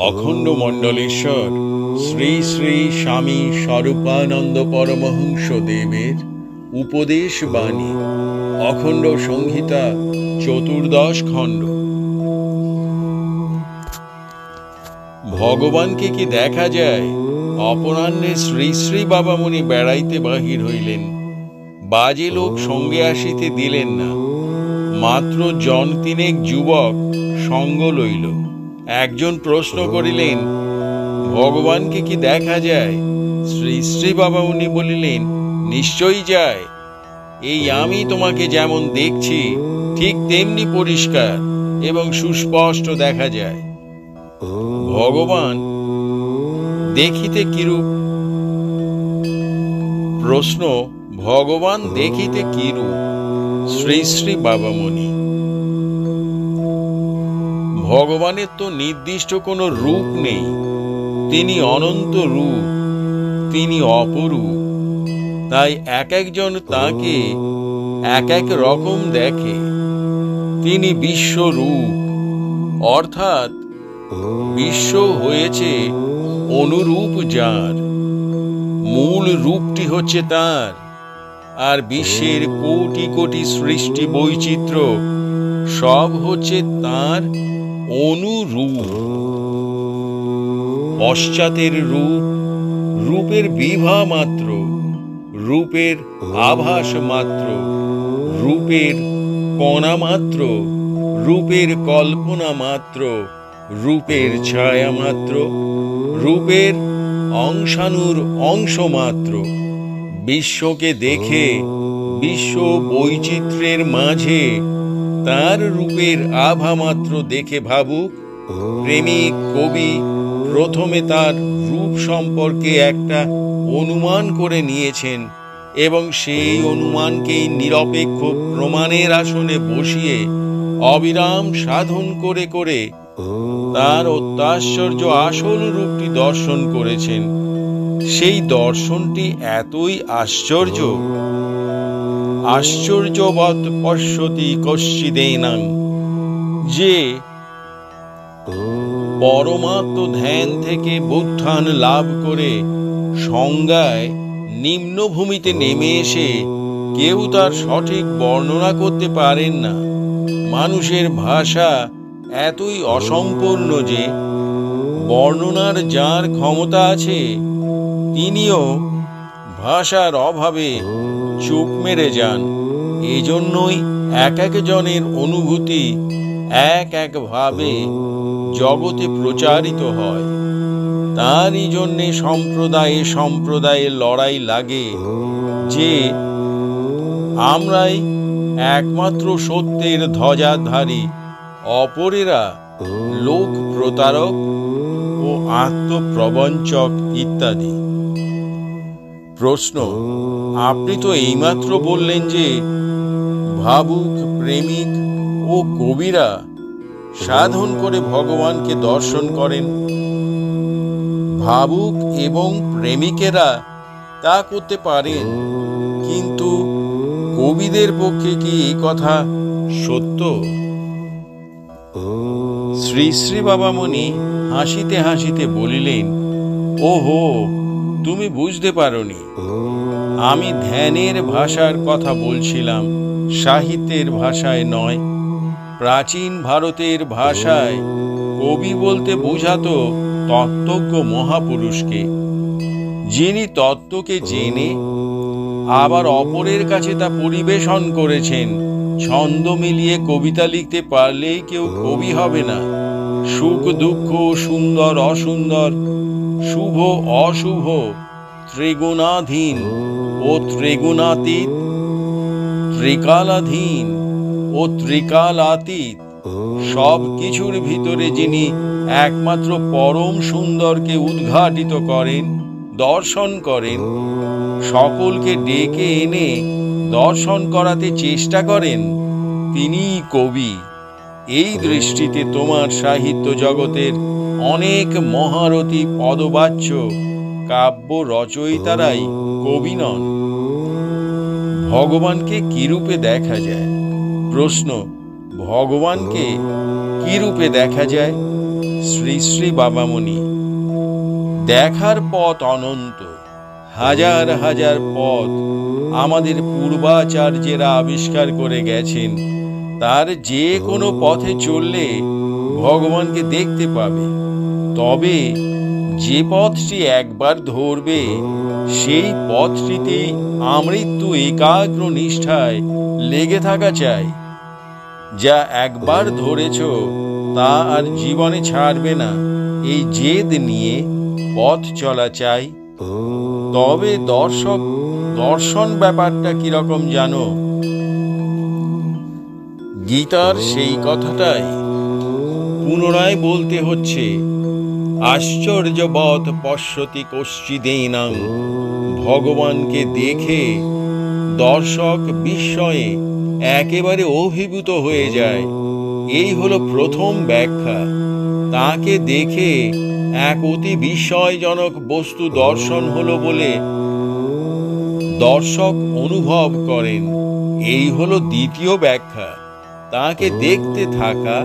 অখণ্ড মণ্ডলেশ্বর শ্রী শ্রী স্বামী স্বরূপানন্দ পরমহংস দেবের উপদেশ বাণী অখণ্ড সংহিতা চতুর্দশ খণ্ড। ভগবানকে কি দেখা যায়? অপরাহ্নে শ্রী শ্রী বাবামণি বেড়াইতে বাহির হইলেন। বাজে লোক সঙ্গে আসিতে দিলেন না। মাত্র জন তিনেক যুবক সঙ্গ লইল। একজন প্রশ্ন করিলেন, ভগবানকে কি দেখা যায়? শ্রী শ্রী বাবামণি বলিলেন, নিশ্চয়ই যায়। এই আমি তোমাকে যেমন দেখছি ঠিক তেমনি পরিষ্কার এবং সুস্পষ্ট দেখা যায়। ভগবান দেখিতে কিরূপ? প্রশ্ন, ভগবান দেখিতে কিরূপ? শ্রী শ্রী বাবামণি, ভগবানের তো নির্দিষ্ট কোনো রূপ নেই। তিনি অনন্ত রূপ, তিনি অপরূপ। তাই এক একজন তাকে এক এক রকম দেখে। তিনি বিশ্বরূপ, অর্থাৎ বিশ্ব হয়েছে অনুরূপ যার। মূল রূপটি হচ্ছে তার, আর বিশ্বের কোটি কোটি সৃষ্টি বৈচিত্র্য সব হচ্ছে তার অনুরূপ। পশ্চাতের রূপ রূপের বিভা মাত্র, রূপের আভাস মাত্র, রূপের কণা মাত্র, রূপের কল্পনা মাত্র, রূপের ছায়া মাত্র, রূপের অংশানুর অংশ মাত্র। বিশ্বকে দেখে বিশ্ব বৈচিত্র্যের মাঝে তার রূপের আভা মাত্র দেখে ভাবুক। প্রেমিক কবি প্রথমে তার রূপ সম্পর্কে একটা অনুমান করে নিয়েছেন এবং সেই অনুমানকেই নিরপেক্ষ প্রমাণের আসনে বসিয়ে অবিরাম সাধন করে করে তার অত্যাশ্চর্য আসল রূপটি দর্শন করেছেন। সেই দর্শনটি এতই আশ্চর্য, আশ্চর্যবৎ পশ্যতি কশ্চিদেনাং, যে পরমাত্ম ধ্যান থেকে বুত্থান লাভ করে সংজ্ঞায় নিম্নভূমিতে নেমে এসে কেউ তার সঠিক বর্ণনা করতে পারেন না। মানুষের ভাষা এতই অসম্পূর্ণ যে বর্ণনার যার ক্ষমতা আছে তিনিও ভাষার অভাবে চুপ মেরে যান। এজন্যই এক একজনের অনুভূতি এক এক ভাবে জগতে প্রচারিত হয়। তারই জন্যে সম্প্রদায়ে সম্প্রদায়ে লড়াই লাগে যে আমরাই একমাত্র সত্যের ধ্বজাধারী, অপরেরা লোক প্রতারক ও আত্মপ্রবঞ্চক ইত্যাদি। প্রশ্ন, আপনি তো এইমাত্র বললেন যে ভাবুক, প্রেমিক ও কবিরা সাধন করে ভগবানকে দর্শন করেন। ভাবুক এবং প্রেমিকেরা তা করতে পারেন, কিন্তু কবিদের পক্ষে কি এই কথা সত্য? শ্রী শ্রী বাবামণি হাসিতে হাসিতে বলিলেন, ওহো, তুমি বুঝতে পারোনি। আমি ধ্যানের ভাষার কথা বলছিলাম, সাহিত্যের ভাষায় নয়। প্রাচীন ভারতের ভাষায় কবি বলতে বোঝাতো তত্ত্বজ্ঞ মহাপুরুষকে, যিনি তত্ত্বকে জেনে আবার অপরের কাছে তা পরিবেশন করেছেন। ছন্দ মিলিয়ে কবিতা লিখতে পারলেই কেউ কবি হবে না। সুখ দুঃখ, সুন্দর অসুন্দর, শুভ অশুভ, ত্রিগুণাধীন ও ত্রিগুণাতীত, ত্রিকালাধীন ও ত্রিকালাতীত, সব কিছুর ভিতরে যিনি একমাত্র পরম সুন্দরকে উদ্ঘাটিত করেন, দর্শন করেন, সকলকে ডেকে এনে দর্শন করাতে চেষ্টা করেন, তিনিই কবি। এই দৃষ্টিতে তোমার সাহিত্য জগতের অনেক মহারথী পদবাচ্য কাব্য রচয়িতারাই কবি নন। ভগবানকে কি রূপে দেখা যায়? প্রশ্ন, ভগবানকে কি রূপে দেখা যায়? শ্রী শ্রী বাবামণি। দেখার পথ অনন্ত, হাজার হাজার পথ আমাদের পূর্বাচার্যেরা আবিষ্কার করে গেছেন। তার যে কোনো পথে চললে ভগবানকে দেখতে পাবে। তবে যে পথটি একবার ধরবে সেই পথটিতে আমৃত্যু একাগ্র নিষ্ঠায় লেগে থাকা চাই। যা একবার ধরেছ তা আর জীবনে ছাড়বে না, এই জেদ নিয়ে পথ চলা চাই। তবে দর্শন ব্যাপারটা কিরকম জানো? গীতার সেই কথাটাই পুনরায় বলতে হচ্ছে। আশ্চর্যবৎ পশ্যতি কশ্চিদেনাং। ভগবানকে দেখে দর্শক বিস্ময়ে একেবারে অভিভূত হয়ে যায়। এই হলো প্রথম ব্যাখ্যা। তাকে দেখে এক অতি বিস্ময়জনক বস্তু দর্শন হলো বলে দর্শক অনুভব করেন। এই হলো দ্বিতীয় ব্যাখ্যা। তাকে দেখতে থাকা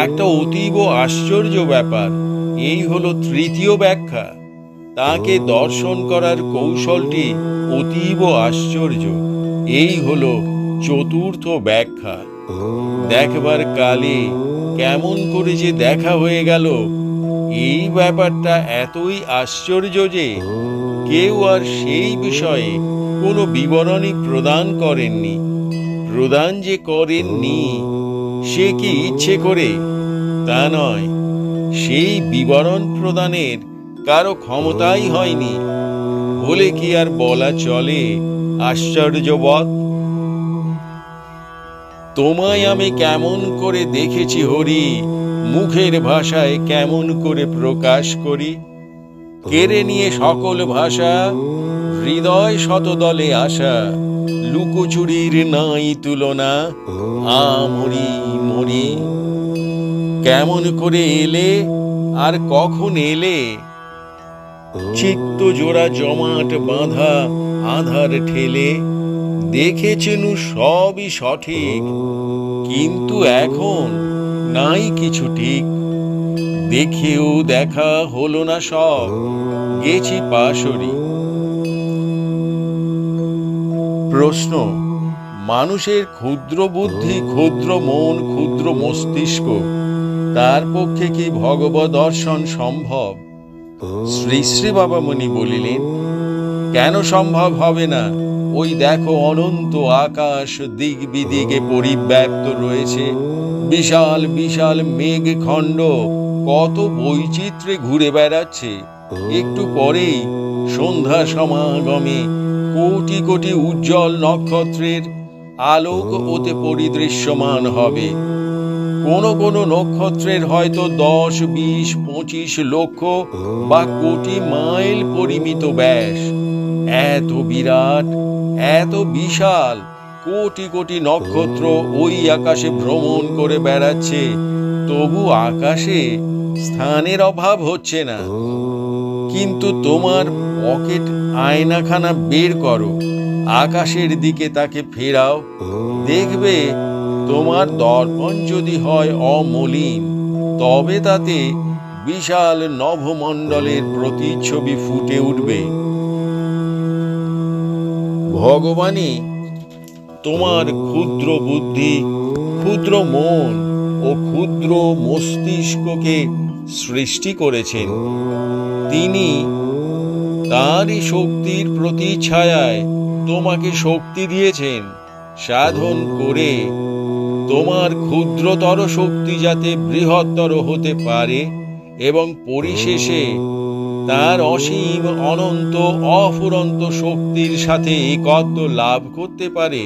একটা অতীব আশ্চর্য ব্যাপার। এই হলো তৃতীয় ব্যাখ্যা। তাকে দর্শন করার কৌশলটি অতীব আশ্চর্য। এই হলো চতুর্থ ব্যাখ্যা। দেখবার কালে কেমন করে যে দেখা হয়ে গেল, এই ব্যাপারটা এতই আশ্চর্য যে কেউ আর সেই বিষয়ে কোনো বিবরণী প্রদান করেননি। প্রদান যে করেননি সে কি ইচ্ছে করে? তা নয়, সেই বিবরণ প্রদানের কারো ক্ষমতাই হয়নি বলে কি আর বলা চলে আশ্চর্যবৎ? তোমায় আমি কেমন করে দেখেছি হরি, মুখের ভাষায় কেমন করে প্রকাশ করি। কেড়ে নিয়ে সকল ভাষা, হৃদয় শতদলে আসা। লুকোচুরির নাই তুলনা, আমরি মরি। কেমন করে এলে আর কখন এলে? চিত্ত জোড়া জমাট বাঁধা আধার ঠেলে। দেখেছেনু সবই সঠিক, কিন্তু এখন নাই কিছু ঠিক। দেখেও দেখা হলো না সব, গেছি পাশরি। প্রশ্ন: মানুষের ক্ষুদ্র বুদ্ধি, ক্ষুদ্র মন, ক্ষুদ্র মস্তিষ্ক, তার পক্ষে কি ভগবৎ দর্শন সম্ভব? শ্রী শ্রী বাবামণি বলিলেন, কেন সম্ভব হবে না? ওই দেখো, অনন্ত আকাশ দিক বিদিকে পরিব্যাপ্ত রয়েছে। বিশাল বিশাল মেঘখণ্ড কত বৈচিত্র্যে ঘুরে বেড়াচ্ছে। একটু পরেই সন্ধ্যা সমাগমে কোটি কোটি উজ্জ্বল নক্ষত্রের আলোক ওতে পরিদৃশ্যমান হবে। কোন কোন নক্ষত্রের হয়তো 10, 20, 25 লক্ষ বা কোটি মাইল পরিমিত ব্যাস। এত বিরাট, এত বিশাল কোটি কোটি নক্ষত্র ওই আকাশে ভ্রমণ করে বেড়াচ্ছে, তবু আকাশে স্থানের অভাব হচ্ছে না। কিন্তু তোমার পকেট আয়নাখানা বের করো, আকাশের দিকে তাকে ফেরাও, দেখবে তোমার দর্পণ যদি হয় অমলিন, তবে তাতে বিশাল নভমণ্ডলের প্রতিচ্ছবি ফুটে উঠবে। ভগবানই তোমার ক্ষুদ্র বুদ্ধি, ক্ষুদ্র মন ও ক্ষুদ্র মস্তিষ্ককে সৃষ্টি করেছেন। তিনি তারই শক্তির প্রতিছায়ায় তোমাকে শক্তি দিয়েছেন, সাধন করে তোমার ক্ষুদ্রতর শক্তি যাতে বৃহত্তর হতে পারে এবং পরিশেষে তার অসীম অনন্ত অফুরন্ত শক্তির সাথে একত্ব লাভ করতে পারে,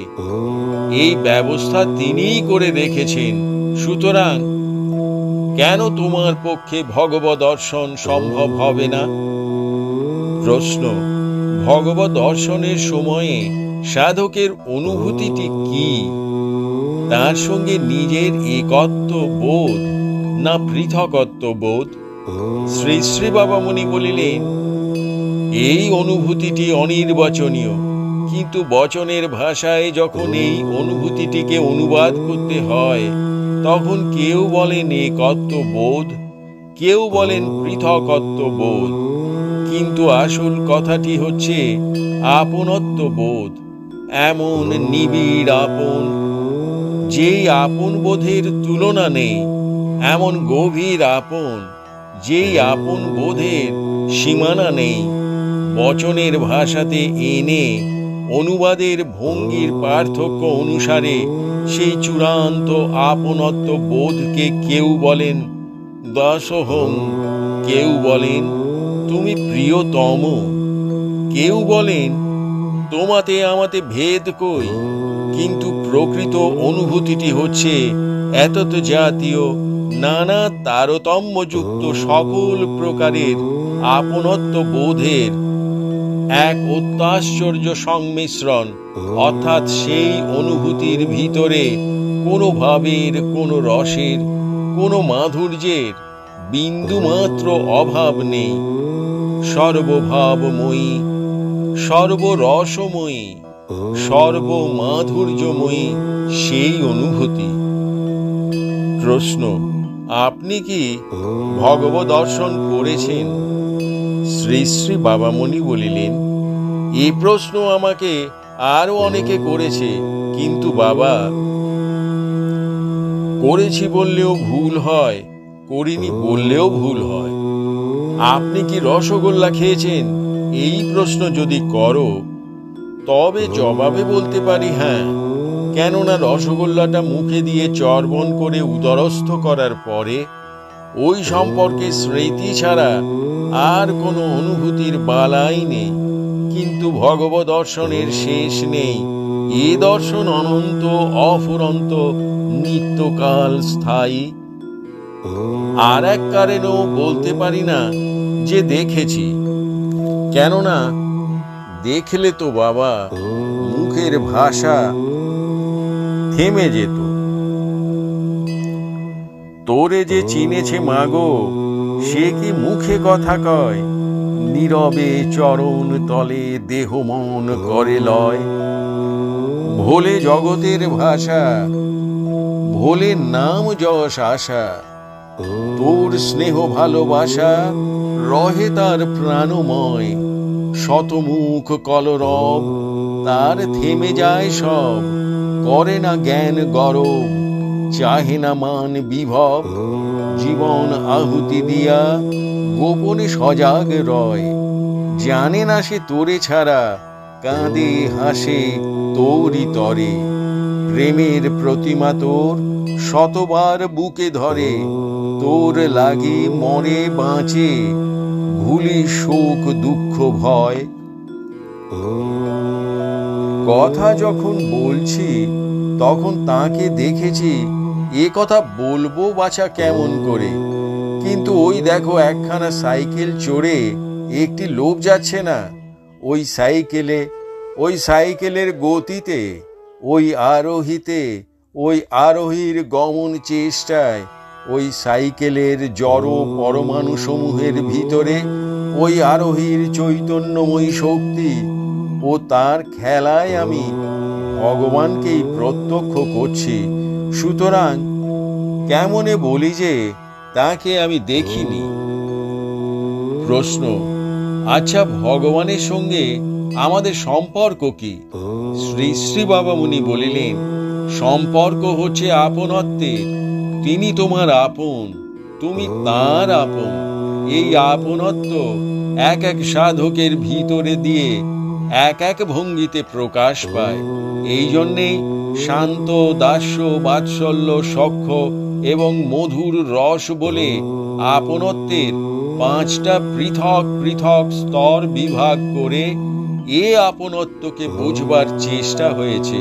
এই ব্যবস্থা তিনিই করে রেখেছেন। সুতরাং কেন তোমার পক্ষে ভগবৎ দর্শন সম্ভব হবে না? প্রশ্ন: ভগবৎ দর্শনের সময়ে সাধকের অনুভূতিটি কি? তার সঙ্গে নিজের একত্ব বোধ না পৃথকত্ব বোধ? শ্রী শ্রী বাবামণি বলিলেন, এই অনুভূতিটি অনির্বচনীয়, কিন্তু বচনের ভাষায় যখন এই অনুভূতিটিকে অনুবাদ করতে হয়, তখন কেউ বলেন একত্ব বোধ, কেউ বলেন পৃথকত্ব বোধ, কিন্তু আসল কথাটি হচ্ছে আপনত্ব বোধ। এমন নিবিড় আপন, যেই আপন বোধের তুলনা নেই, এমন গভীর আপন, যেই আপন বোধের সীমানা নেই। বচনের ভাষাতে এনে অনুবাদের ভঙ্গির পার্থক্য অনুসারে সেই চূড়ান্ত আপনত্ব বোধকে কেউ বলেন দাসোহং, কেউ বলেন তুমি প্রিয়তম, কেউ বলেন তোমাতে আমাতে ভেদ কই। কিন্তু প্রকৃত অনুভূতিটি হচ্ছে এতত জাতীয় নানা তারতম্যযুক্ত সকল প্রকারের আপনত্ব বোধের এক অত্যাশ্চর্য সংমিশ্রণ। অর্থাৎ সেই অনুভূতির ভিতরে কোনো ভাবের, কোনো রসের, কোনো মাধুর্যের বিন্দুমাত্র অভাব নেই। সর্বভাবময়ী, সর্বরসময়ী, সর্বমাধুর্যময়ী সেই অনুভূতি। প্রশ্ন: আপনি কি ভগবদ দর্শন করেছেন? শ্রী শ্রী বাবামণি বলিলেন, এই প্রশ্ন আমাকে আরো অনেকে করেছে, কিন্তু বাবা, করেছি বললেও ভুল হয়, করিনি বললেও ভুল হয়। আপনি কি রসগোল্লা খেয়েছেন এই প্রশ্ন যদি করো, তবে জবাবে বলতে পারি হ্যাঁ, কেননা রসগোল্লাটা মুখে দিয়ে চর্বণ করে উদরস্থ করার পরে ওই সম্পর্কে স্মৃতি ছাড়া আর কোনো অনুভূতির বালাই নেই। কিন্তু ভগবদ দর্শনের শেষ নেই। এ দর্শন অনন্ত, অফুরন্ত, নিত্যকাল স্থায়ী। আর এক কারণেও বলতে পারি না যে দেখেছি, কেননা দেখলে তো বাবা মুখের ভাষা থেমে যেত। তোরে যে চিনেছে মাগো, সে কি মুখে কথা কয়? নীরবে চরণ তলে দেহ মন করে লয়। ভোলে জগতের ভাষা, ভোলে নাম যশ আশা। তোর স্নেহ ভালোবাসা রহে তার প্রাণময়। শতমুখ কলরব, তার থেমে যায় সব। করে না জ্ঞান গরব, চাহে না মান বিভব। জীবন আহুতি দিয়া গোপনে সজাগ রয়। জানে না সে তোরে ছাড়া, কাঁদে হাসে তোরই তরে। প্রেমের প্রতিমা তোর শতবার বুকে ধরে। তোর লাগে মরে বাঁচে, ভুলি শোক দুঃখ ভয়। কথা যখন বলছি তখন তাকে দেখেছি, এ কথা বলবো বাছা কেমন করে? কিন্তু ওই দেখো একখানা সাইকেল চড়ে একটি লোক যাচ্ছে না? ওই সাইকেলে, ওই সাইকেলের গতিতে, ওই আরোহীতে, ওই আরোহীর গমন চেষ্টায়, ওই সাইকেলের জড় পরমাণু সমূহের ভিতরে ওই আরোহীর চৈতন্যময়ী শক্তি ও তার খেলায় আমি ভগবানকেই প্রত্যক্ষ করছি। সুতরাং কেমনে বলি যে তাকে আমি দেখিনি? প্রশ্ন: আচ্ছা, ভগবানের সঙ্গে আমাদের সম্পর্ক কি? শ্রী শ্রী বাবামুনি বলিলেন, সম্পর্ক হচ্ছে আপনত্বের। তিনি তোমার আপন, তুমি তাঁর আপন। এই আপনত্ব এক এক সাধকের ভিতরে দিয়ে এক এক ভঙ্গিতে প্রকাশ পায়। এই জন্যেই শান্ত, দাস্য, বাৎসল্য, সখ্য এবং মধুর রস বলে আপনত্বের 5টা পৃথক পৃথক স্তর বিভাগ করে এ আপনত্বকে বুঝবার চেষ্টা হয়েছে।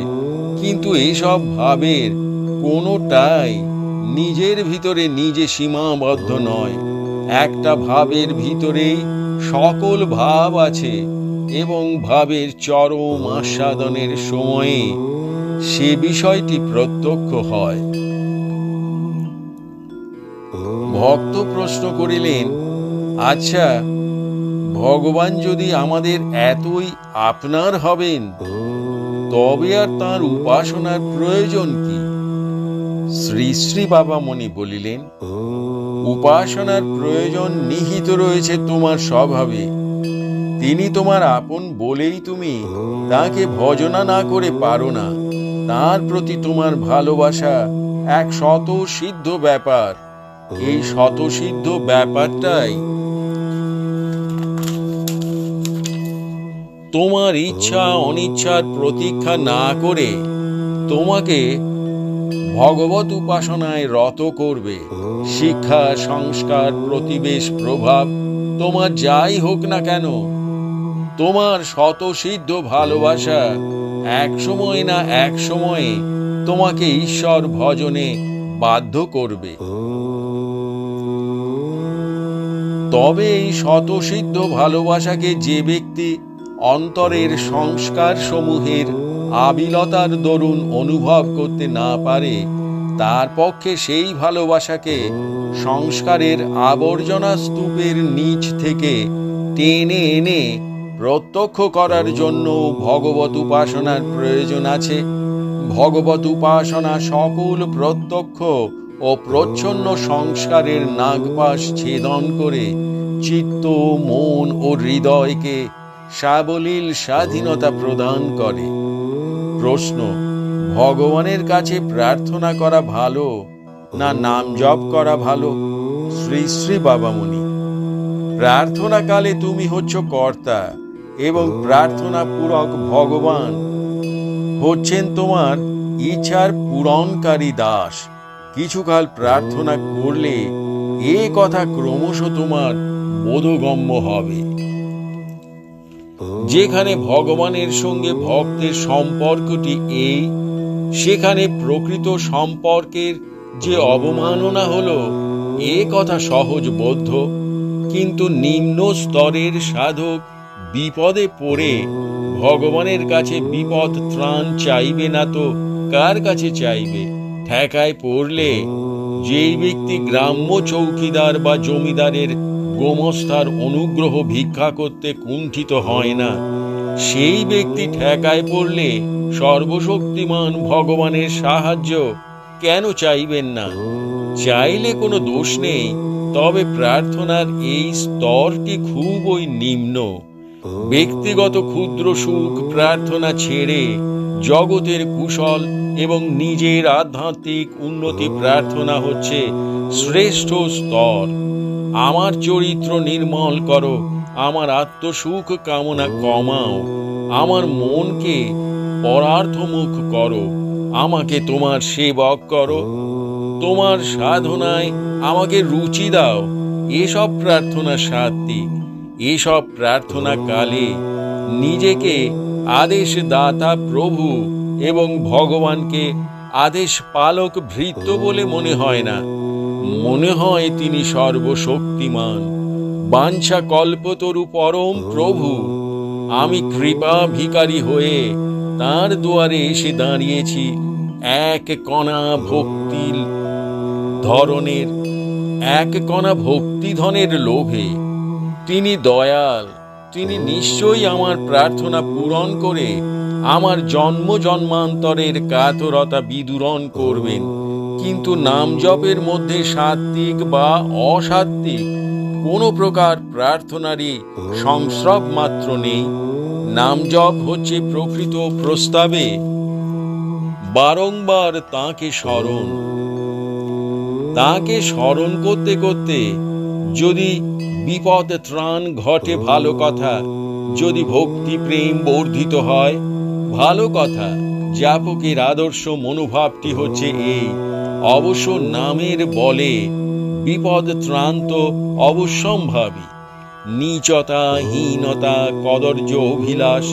কিন্তু এসব ভাবের কোনোটাই নিজের ভিতরে নিজে সীমাবদ্ধ নয়। একটা ভাবের ভিতরেই সকল ভাব আছে এবং ভাবের চরম আস্বাদনের সময়ে সে বিষয়টি প্রত্যক্ষ হয়। ভক্ত প্রশ্ন করিলেন, আচ্ছা, ভগবান যদি আমাদের এতই আপনার হবেন, তবে আর তাঁর উপাসনার প্রয়োজন কি? শ্রী শ্রী বাবামণি বলিলেন, উপাসনার প্রয়োজন নিহিত রয়েছে তোমার স্বভাবে। তিনি তোমার আপন বলেই তুমি তাকে ভজনা না করে পারো না। তার প্রতি তোমার ভালোবাসা এক স্বতঃসিদ্ধ ব্যাপার। এই স্বতঃসিদ্ধ ব্যাপারটাই তোমার ইচ্ছা অনিচ্ছার প্রতীক্ষা না করে তোমাকে ভগবত উপাসনায় রত করবে। শিক্ষা, সংস্কার, প্রতিবেশ, প্রভাব তোমার যাই হোক না কেন, তোমার স্বতঃসিদ্ধ ভালোবাসা এক সময় না এক সময়ে তোমাকে ঈশ্বর ভজনে বাধ্য করবে। তবে এই স্বতঃসিদ্ধ ভালোবাসাকে যে ব্যক্তি অন্তরের সংস্কার সমূহের আবিলতার দরুন অনুভব করতে না পারে, তার পক্ষে সেই ভালোবাসাকে সংস্কারের আবর্জনা স্তূপের নিচ থেকে টেনে এনে প্রত্যক্ষ করার জন্য ভগবত উপাসনার প্রয়োজন আছে। ভগবত উপাসনা সকল প্রত্যক্ষ ও প্রচ্ছন্ন সংস্কারের নাগপাশ ছেদন করে চিত্ত, মন ও হৃদয়কে সাবলীল স্বাধীনতা প্রদান করে। প্রশ্ন: ভগবানের কাছে প্রার্থনা করা ভালো না নাম জপ করা ভালো? শ্রী শ্রী বাবামুনি: প্রার্থনাকালে তুমি হচ্ছ কর্তা এবং প্রার্থনা পূরক ভগবান হচ্ছেন তোমার ইচ্ছার পূরণকারী দাস। কিছুকাল প্রার্থনা করলে এ কথা ক্রমশ তোমার বোধগম্য হবে। যেখানে ভগবানের সঙ্গে ভক্তের সম্পর্কটি এই, সেখানে প্রকৃত সম্পর্কের যে অবমাননা হলো এ কথা সহজ বোধ্য। কিন্তু নিম্ন স্তরের সাধক বিপদে পড়ে ভগবানের কাছে বিপদ ত্রাণ চাইবে না তো কার কাছে চাইবে? ঠেকায় পড়লে যেই ব্যক্তি গ্রাম্য চৌকিদার বা জমিদারের গোমস্তার অনুগ্রহ ভিক্ষা করতে কুণ্ঠিত হয় না, সেই ব্যক্তি ঠেকায় পড়লে সর্বশক্তিমান ভগবানের সাহায্য কেন চাইবেন না? চাইলে কোনো দোষ নেই, তবে প্রার্থনার এই স্তরটি খুবই নিম্ন। ব্যক্তিগত ক্ষুদ্র সুখ প্রার্থনা ছেড়ে জগতের কুশল এবং নিজের আধ্যাত্মিক উন্নতি প্রার্থনা হচ্ছে শ্রেষ্ঠ স্তর। আমার চরিত্র নির্মল করো, আমার আত্মসুখ কামনা কমাও, আমার মনকে পরার্থমুখ করো, আমাকে তোমার সেবক করো, তোমার সাধনায় আমাকে রুচি দাও। এসব প্রার্থনা সাত্ত্বিক। এসব প্রার্থনা কালে নিজেকে আদেশ দাতা প্রভু এবং ভগবানকে আদেশ পালক ভৃত্য বলে মনে হয় না। মনে হয় তিনি সর্বশক্তিমান, বাঞ্ছা কল্পতরু পরম প্রভু। আমি কৃপা ভিখারি হয়ে তার দুয়ারে এসে দাঁড়িয়েছি এক কণা ভক্তিধনের লোভে। তিনি দয়াল, তিনি নিশ্চয়ই আমার প্রার্থনা পূরণ করে আমার জন্ম জন্মান্তরের কাতরতা বিদূরণ করবেন। কিন্তু নাম জপের মধ্যে সাত্ত্বিক বা অসাত্ত্বিক কোনো প্রকার প্রার্থনারই সংস্রব মাত্র নেই। নাম জপ হচ্ছে প্রকৃত প্রস্তাবে বারংবার তাঁকে স্মরণ করতে করতে যদি বিপদ ত্রাণ ঘটে ভালো কথা, যদি ভক্তি প্রেম বর্ধিত হয় ভালো কথা। জাপকের আদর্শ মনোভাবটি হচ্ছে এই। অবশ্য নামের বলে বিপদ ত্রাণ তো অবশ্যম্ভাবী। নীচতা, হীনতা, কদর্য অভিলাষ,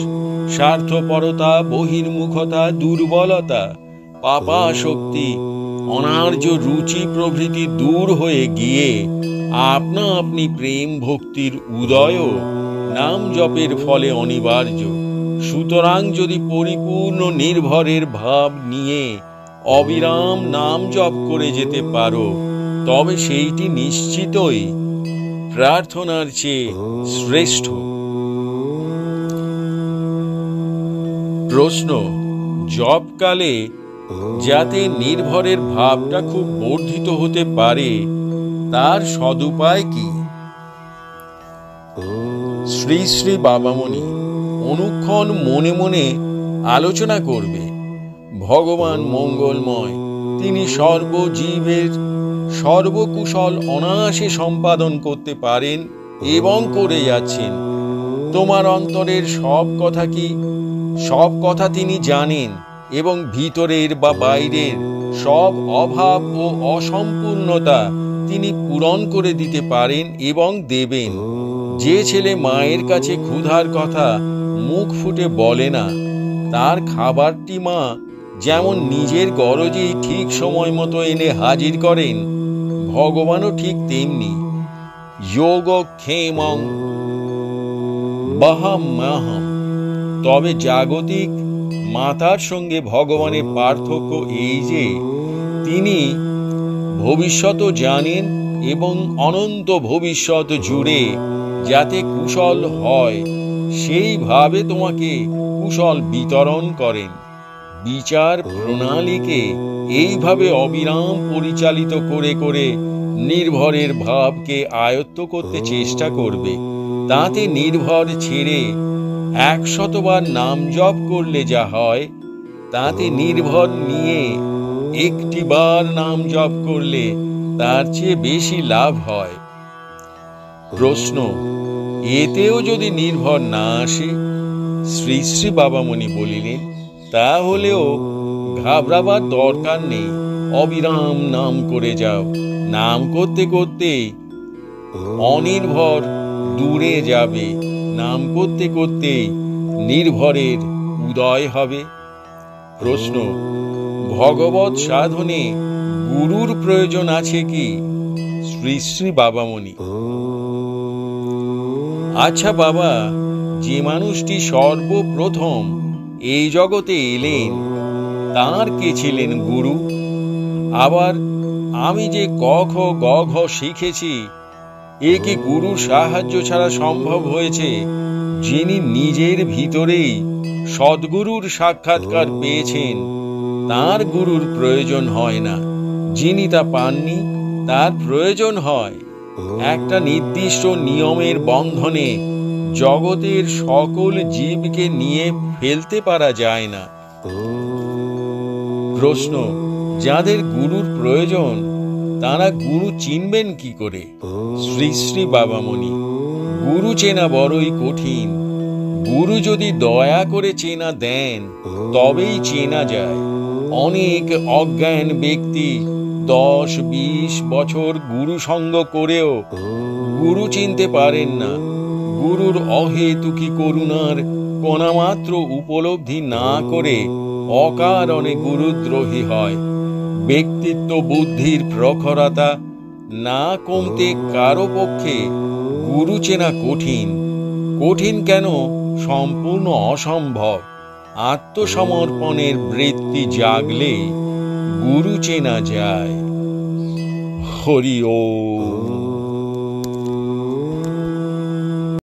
স্বার্থপরতা, বহির্মুখতা, দুর্বলতা, পাপাসক্তি, অনার্য রুচি প্রভৃতি দূর হয়ে গিয়ে আপনা আপনি প্রেম ভক্তির উদয়ও নাম জপের ফলে অনিবার্য। সুতরাং যদি পরিপূর্ণ নির্ভরের ভাব নিয়ে অবিরাম নাম জপ করে যেতে পারো, তবে সেইটি নিশ্চিতই প্রার্থনার চেয়ে শ্রেষ্ঠ। প্রশ্ন: জপকালে যাতে নির্ভরের ভাবটা খুব বর্ধিত হতে পারে তার সদুপায় কি? শ্রী শ্রী বাবামণি অনুক্ষণ মনে মনে আলোচনা করবে। ভগবান মঙ্গলময়, তিনি সর্বজীবের সর্বকুশল অনায়াসে সম্পাদন করতে পারেন এবং করে যাচ্ছেন। তোমার অন্তরের সব কথা তিনি জানেন এবং ভিতরের বা বাইরের সব অভাব ও অসম্পূর্ণতা তিনি পূরণ করে দিতে পারেন এবং দেবেন। যে ছেলে মায়ের কাছে ক্ষুধার কথা মুখ ফুটে বলে না, তার খাবারটি মা যেমন নিজের গরজেই ঠিক সময় মতো এনে হাজির করেন, ভগবানও ঠিক তেমনি। যোগক্ষেমং বহাম্যহম। তবে জাগতিক মাতার সঙ্গে ভগবানের পার্থক্য এই যে তিনি ভবিষ্যৎও জানেন এবং অনন্ত ভবিষ্যৎ জুড়ে যাতে কুশল হয় সেইভাবে তোমাকে কুশল বিতরণ করেন। বিচার প্রণালীকে এইভাবে অবিরাম পরিচালিত করে করে নির্ভরের ভাবকে আয়ত্ত করতে চেষ্টা করবে। তাতে নির্ভর ছেড়ে 100 বার নাম জপ করলে যা হয়, তাতে নির্ভর নিয়ে 1টি বার নাম জপ করলে তার চেয়ে বেশি লাভ হয়। প্রশ্ন: এতেও যদি নির্ভর না আসে? শ্রী শ্রী বাবামণি বলিলেন, তাহলেও ঘাবড়াবার দরকার নেই। অবিরাম নাম করে যাও। নাম করতে করতে অনির্ভর দূরে যাবে। নাম করতে করতে নির্ভরের উদয় হবে। প্রশ্ন: ভগবৎ সাধনে গুরুর প্রয়োজন আছে কি? শ্রী শ্রী বাবামণি: আচ্ছা বাবা, যে মানুষটি সর্বপ্রথম এই জগতে এলেন, তার কে ছিলেন গুরু? আবার আমি যে ক খ গ ঘ শিখেছি, এ কি গুরুর সাহায্য ছাড়া সম্ভব হয়েছে? যিনি নিজের ভিতরেই সদ্গুরুর সাক্ষাৎকার পেয়েছেন, তার গুরুর প্রয়োজন হয় না। যিনি তা পাননি, তার প্রয়োজন হয়। একটা নির্দিষ্ট নিয়মের বন্ধনে জগতের সকল জীবকে নিয়ে ফেলতে পারা যায় না। প্রশ্ন: যাদের গুরুর প্রয়োজন, তারা গুরু চিনবেন কি করে? শ্রী শ্রী বাবামণি: গুরু চেনা বড়ই কঠিন। গুরু যদি দয়া করে চেনা দেন, তবেই চেনা যায়। অনেক অজ্ঞান ব্যক্তি 10-20 বছর গুরু সঙ্গ করেও গুরু চিনতে পারেন না। গুরুর অহেতুকী করুণার কণামাত্র উপলব্ধি না করে অকারণে গুরুদ্রোহী হয়। ব্যক্তিত্ব বুদ্ধির প্রখরতা না কমতে কারো পক্ষে গুরু চেনা কঠিন। কঠিন কেন? সম্পূর্ণ অসম্ভব। আত্মসমর্পণের বৃত্তি জাগলে গুরু চেনা যায়। হরি ওম।